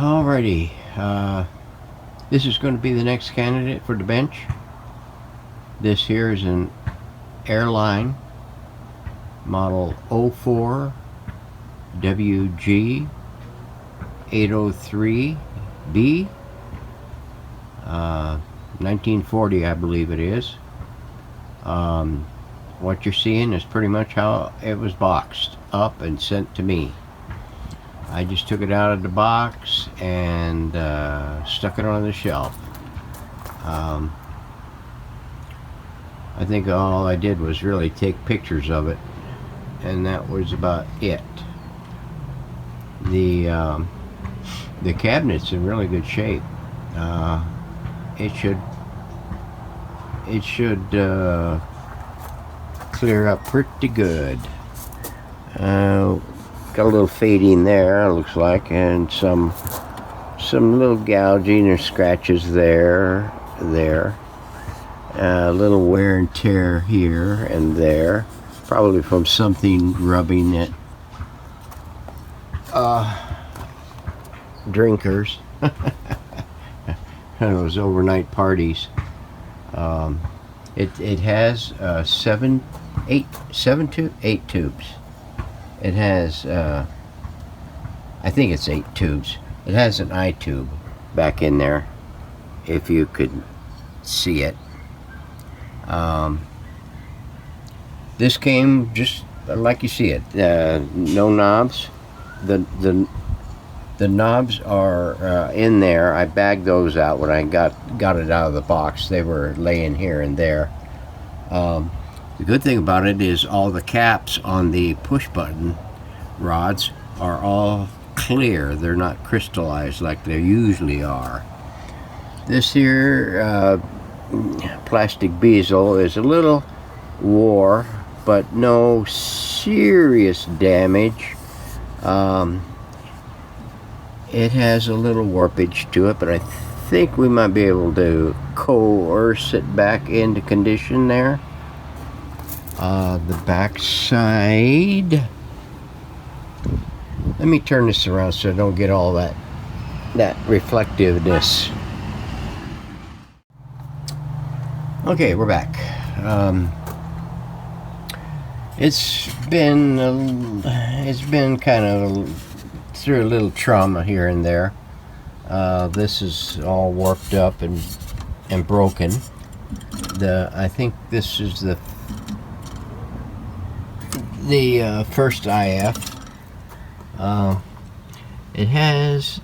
Alrighty, this is going to be the next candidate for the bench. This here is an Airline Model 04WG803B, 1940 I believe it is. What you're seeing is pretty much how it was boxed up and sent to me. I just took it out of the box and stuck it on the shelf. I think all I did was really take pictures of it, and that was about it. The cabinet's in really good shape. It should clear up pretty good. Got a little fading there, looks like, and some little gouging or scratches there. A little wear and tear here and there, probably from something rubbing it. Drinkers. Those overnight parties. It has 8 tubes. It has, I think it's 8 tubes. It has an eye tube back in there, if you could see it. This came just like you see it. No knobs. The knobs are in there. I bagged those out when I got it out of the box. They were laying here and there. The good thing about it is all the caps on the push button rods are all clear. They're not crystallized like they usually are. This here plastic bezel is a little wore, but no serious damage. It has a little warpage to it, but I think we might be able to coerce it back into condition there. The back side, let me turn this around so I don't get all that reflectiveness. Okay, we're back. It's been kind of through a little trauma here and there. This is all warped up and broken. I think this is the first IF. It has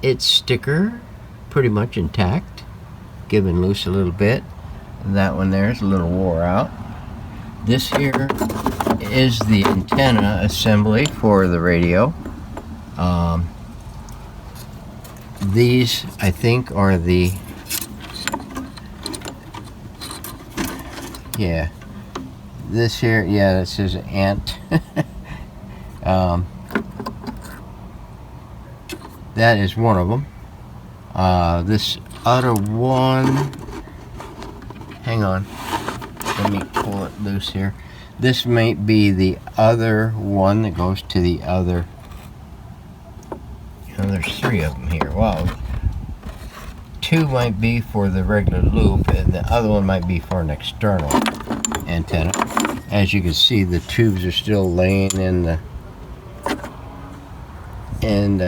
its sticker pretty much intact, given loose a little bit. That one there is a little wore out. This here is the antenna assembly for the radio. These, I think, are the, yeah, this here, yeah, that says ant. That is one of them. This other one, hang on, let me pull it loose here. This might be the other one that goes to the other. There's 3 of them here. Wow. 2 might be for the regular loop, and the other one might be for an external antenna. As you can see, the tubes are still laying in the, and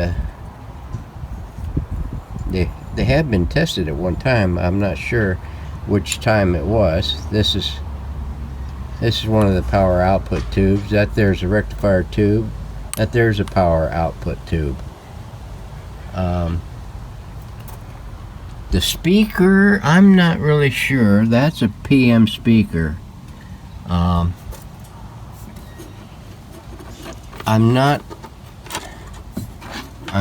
they have been tested at one time. I'm not sure which time it was. This is one of the power output tubes. That there's a rectifier tube. That there's a power output tube. The speaker, I'm not really sure. That's a PM speaker. I'm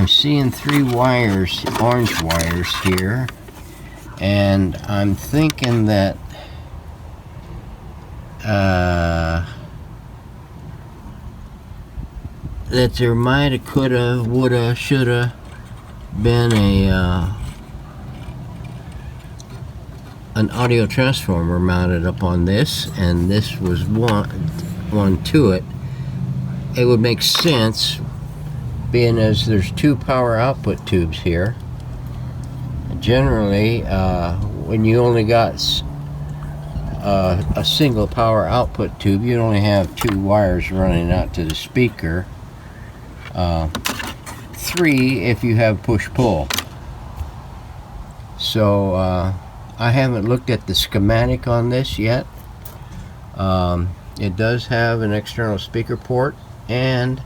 seeing 3 wires, orange wires here, and I'm thinking that that there mighta, coulda, woulda, shoulda been an audio transformer mounted up on this, and this was one to it. It would make sense being as there's two power output tubes here, generally when you only got a single power output tube, you only have two wires running out to the speaker. 3 if you have push-pull. So I haven't looked at the schematic on this yet. It does have an external speaker port and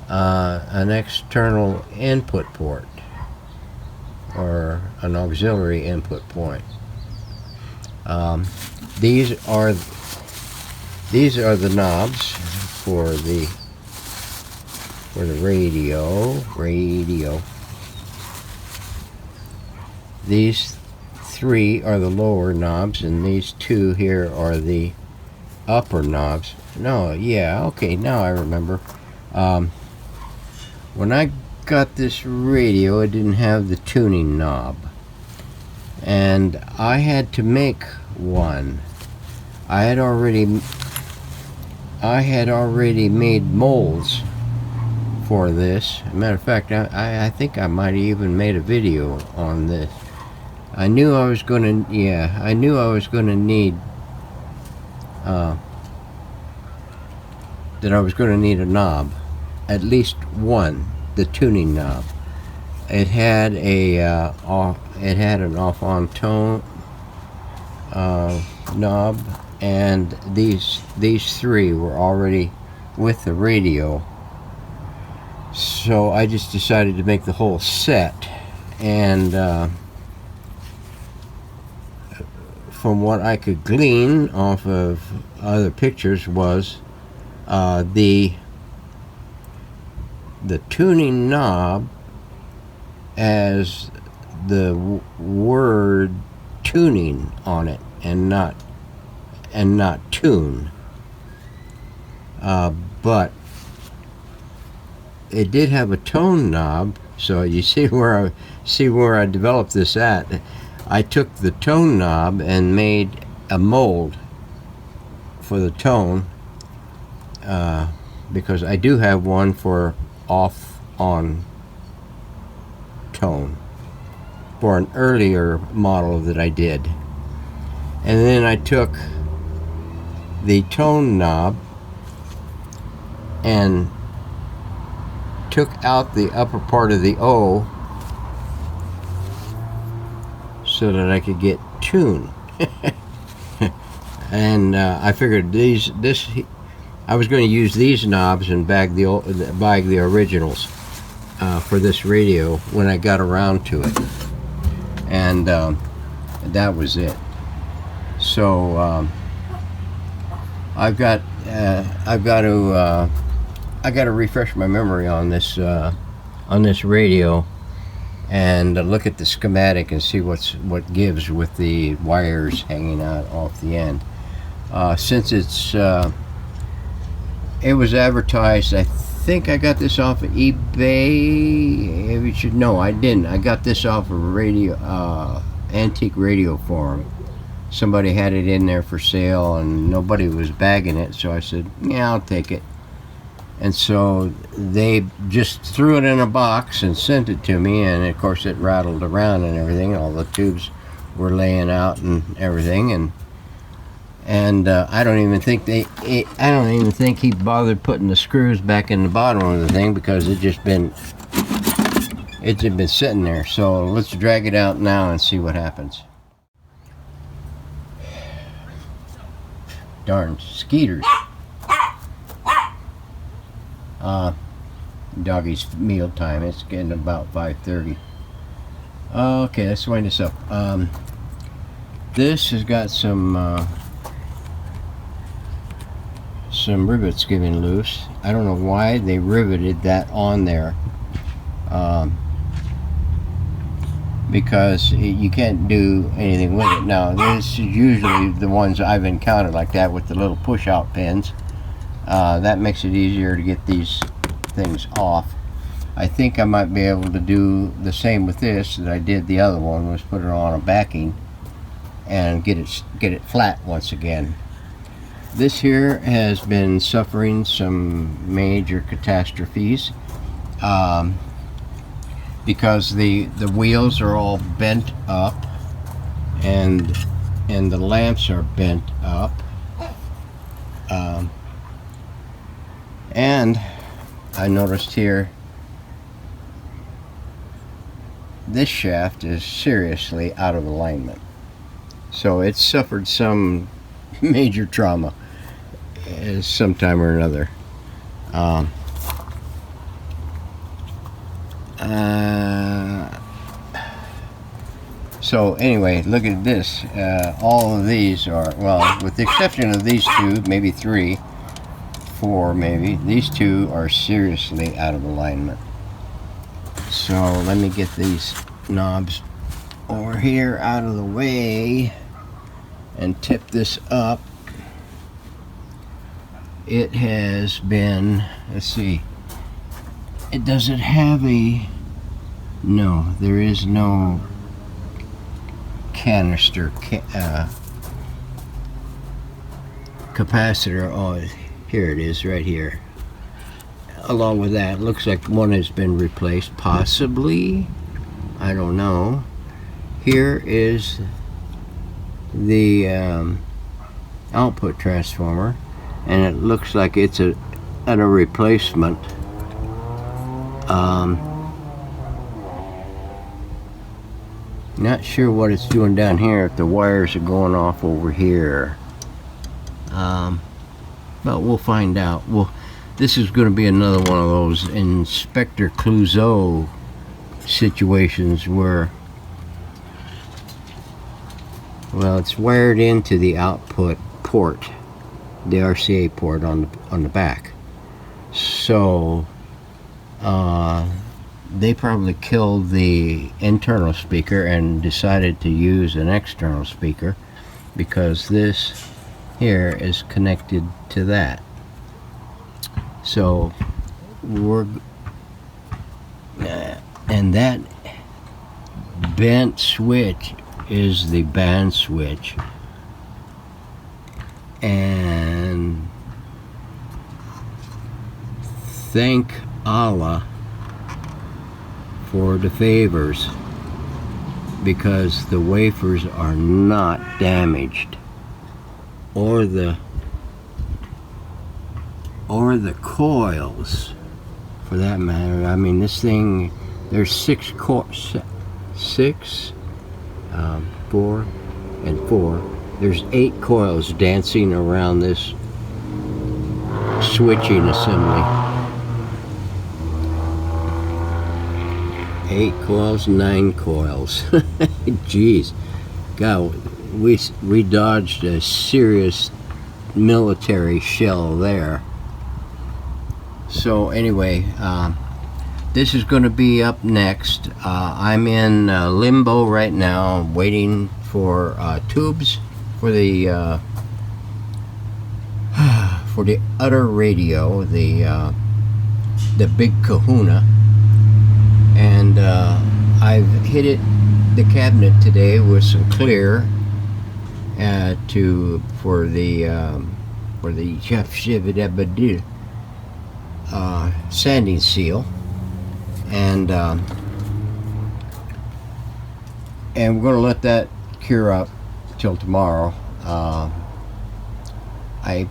an external input port, or an auxiliary input point. These are the knobs for the radio. These 3 are the lower knobs, and these 2 here are the upper knobs. No, yeah, okay, now I remember. When I got this radio, it didn't have the tuning knob, and I had to make one. I had already made molds for this. As a matter of fact, I think I might have even made a video on this. I knew I was gonna need that I was going to need a knob, at least one, the tuning knob. It had an off-on tone knob, and these 3 were already with the radio. So I just decided to make the whole set, and from what I could glean off of other pictures was the tuning knob as the word tuning on it, and not tune. But it did have a tone knob, so you see where I developed this at. I took the tone knob and made a mold for the tone, because I do have one for off-on tone for an earlier model that I did. And then I took the tone knob and took out the upper part of the O so that I could get tune. And I figured I was going to use these knobs and bag the originals for this radio when I got around to it, and that was it. So I got to refresh my memory on this radio, and look at the schematic and see what gives with the wires hanging out off the end. Since it was advertised, I think I got this off of eBay. No, I didn't. I got this off of antique radio forum. Somebody had it in there for sale, and nobody was bagging it, so I said, yeah, I'll take it. And so they just threw it in a box and sent it to me, and of course it rattled around and everything. All the tubes were laying out and everything, and I don't even think he bothered putting the screws back in the bottom of the thing, because it's just been sitting there. So let's drag it out now and see what happens. Darn skeeters. Doggy's meal time. It's getting about 5:30. Okay, let's wind this up. This has got some rivets giving loose. I don't know why they riveted that on there, because you can't do anything with it. Now, this is usually the ones I've encountered like that, with the little push-out pins. That makes it easier to get these things off. I think I might be able to do the same with this that I did the other one, was put it on a backing and get it flat once again. This here has been suffering some major catastrophes. because the wheels are all bent up, and the lamps are bent up, and I noticed here this shaft is seriously out of alignment, so it's suffered some major trauma sometime or another. So anyway, look at this. All of these are, well, with the exception of these two, maybe 3, 4 maybe, these two are seriously out of alignment. So let me get these knobs over here out of the way and tip this up. It has been, let's see, it doesn't have a, no, there is no canister capacitor. Oh, here it is, right here. Along with that, it looks like one has been replaced, possibly, I don't know. Here is the output transformer, and it looks like it's a replacement. Not sure what it's doing down here, if the wires are going off over here. But we'll find out. Well, this is going to be another one of those Inspector Clouseau situations where, well, it's wired into the output port, the RCA port on the back. So they probably killed the internal speaker and decided to use an external speaker, because this here is connected to that. So we're and that bent switch is the band switch, and thank Allah for the favors, because the wafers are not damaged, or the coils for that matter. I mean, this thing, there's 6 cores, 6, 4 and 4, there's 8 coils dancing around this switching assembly. 8 coils, 9 coils. Jeez, God, we dodged a serious military shell there. So anyway, this is going to be up next. I'm in limbo right now, waiting for tubes for the Utter radio, the big Kahuna. And I've hit the cabinet today with some clear for the sanding seal, and we're going to let that cure up till tomorrow. I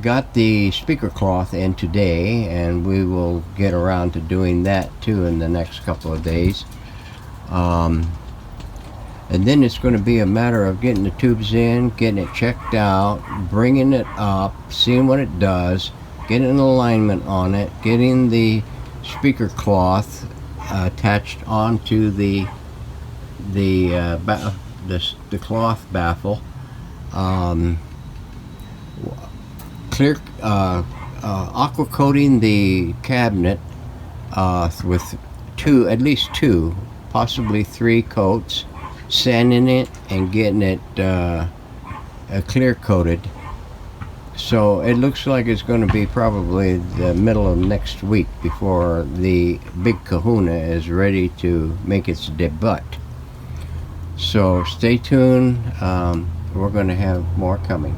got the speaker cloth in today, and we will get around to doing that too in the next couple of days. And then it's going to be a matter of getting the tubes in, getting it checked out, bringing it up, seeing what it does, getting an alignment on it, getting the speaker cloth attached onto the cloth baffle. Clear aqua coating the cabinet with at least 2, possibly 3 coats, sanding it and getting it clear coated. So it looks like it's going to be probably the middle of next week before the big Kahuna is ready to make its debut. So stay tuned. We're going to have more coming.